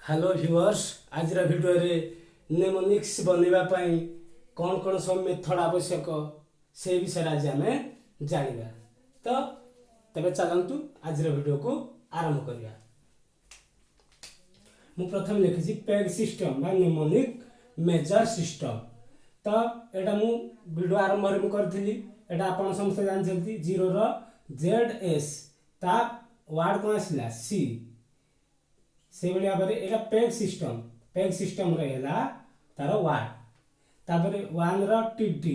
Hello viewers आज video रे mnemonics बनवा कौन कौन सब मेथड आवश्यक से विषय आज आम जाना तो तबे चलतु आज भिडियो को आरंभ करिया। मु प्रथम लिखी पेग सिस्टम बा नेमोनिक मेजर सिस्टम। तो एटा मु वीडियो आरंभ में करी एटा आपण समस्त जानते जीरो ZS ता वार्ड कौन आसला सी से भाई भाव में पेग सिस्टम रहा तार वार्ड तापर 1 रो TD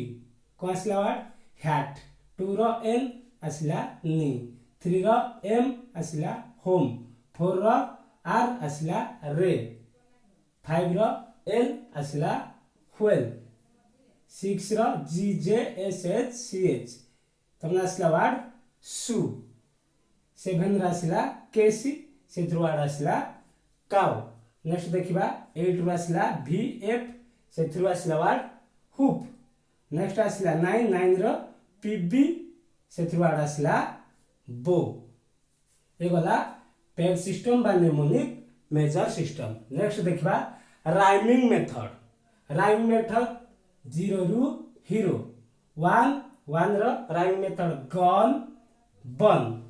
कौन आसला वार्ड हैट 2 रो N आसला नी 3 रो M आसला होम 4 रो R आसला रे 5 रो L आसला व्हेल 6 रो GJSHCH तमने आसला वार्ड सु 7 रो आसला KC से वार्ड आसला काउ। नेक्स्ट देखिबा 8 रु आसला VF से थ्रू आसला वार्ड हुप। नेक्स्ट आसला 9 रो PB से थ्रू वार्ड आसला बो। ए गला पेग सिस्टम बा नेमोनिक मेजर सिस्टम। नेक्स्ट देखिबा राइमिंग मेथड 0 रु हीरो 1 रो rhyming method gun bun.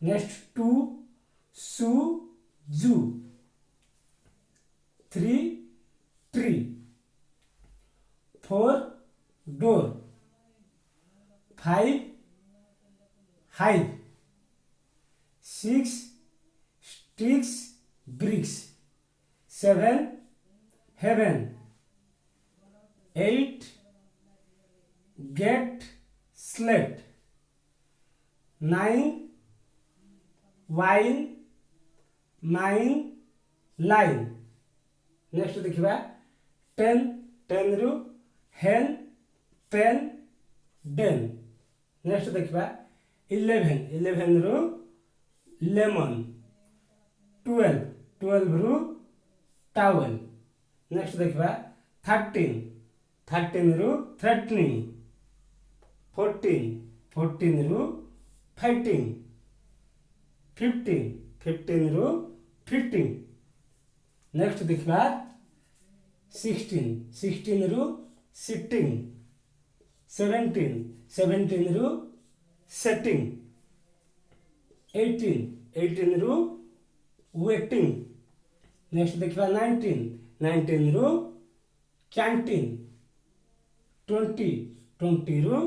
Next 2 shoe zoo 3 tree 4 door 5 hive 6 sticks bricks 7 heaven 8 gate slate 9 wine 9 line. Next देखिबा 10 रु हेन पेन डेन। नेक्स्ट देखिबा 11 रु लेमन 12 रु टावल। नेक्स्ट देखिबा 13 रु थ्रेटनिंग 14 रु फाइटिंग 15 रु फिटिंग। नेक्स्ट देखिबा 16 रु सिटिंग 17 रु सेटिंग 18 रु वेटिंग। नेक्स्ट देखिबा 19 रु कैंटीन 20 रु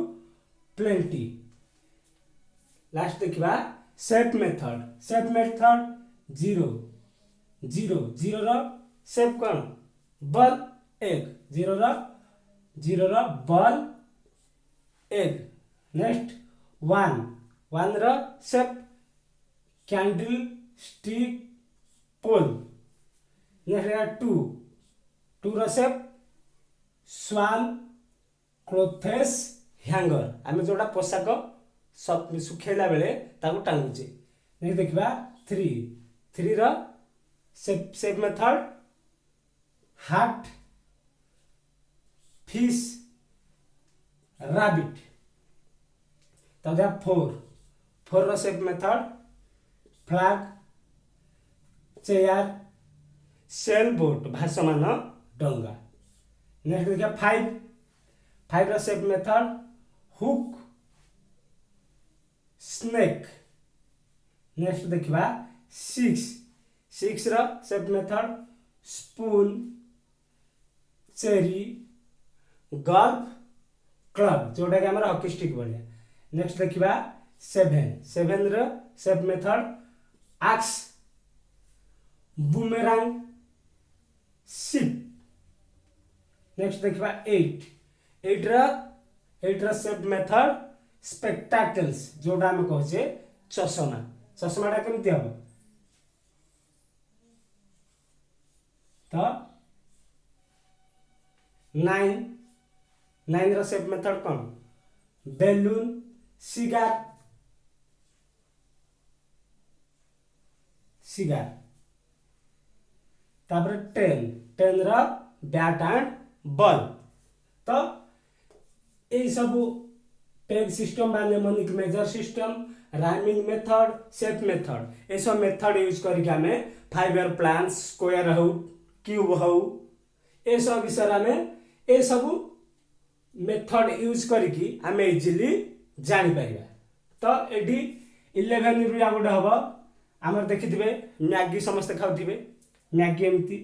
प्लेंटी। लास्ट देखिबा शेप मेथड 0 रो शेप कौन बल एग 0 रो बल एग। नेक्स्ट 1 रो शेप कैंडल स्टिक पोल। नेक्स्ट 2 रो शेप स्वान क्लोथेस हैंगर आम जोड़ा पोशाक सब सुखेला बेले ताको टांगुचे। नेक्स्ट देखिबा 3 row shape method heart fish rabbit. तब 4 row shape method flag chair sail boat भासमान डंगा। नेक्स्ट देखिए 5 row shape method hook snake. Next देखिबा 6 row shape method spoon cherry golf club जोटा कि हमारा हॉकी स्टिक बढ़िया। नेक्स्ट देखिबा 7 row shape method X boomerang ship. Next देखिबा 8 रो शेप मेथड स्पेक्टाकल्स जोटा हम कहे चश्माटा केमती हम तो 9 रो शेप मेथड कौन बेलून सिगार तापर 10 रो बैट एंड बॉल। तो यही सब पेग सिस्टम बा mnemonic major system rhyming method set method ये सब मेथड यूज करके आम 5 ईयर प्लान स्क्वायर हो क्यूब हो ये सब विषय आम ये सब मेथड यूज करके आम इजिली जापर तो ये 11 रु गोटे हम आम देखिथे मैगी समस्ते खाऊे मैगी एमती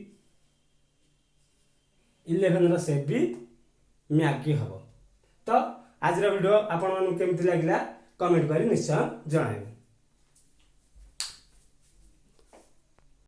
11 सेप भी मैगी हम तो आज वीडियो आपण केमती लगे कमेंट कर निश्चय जन।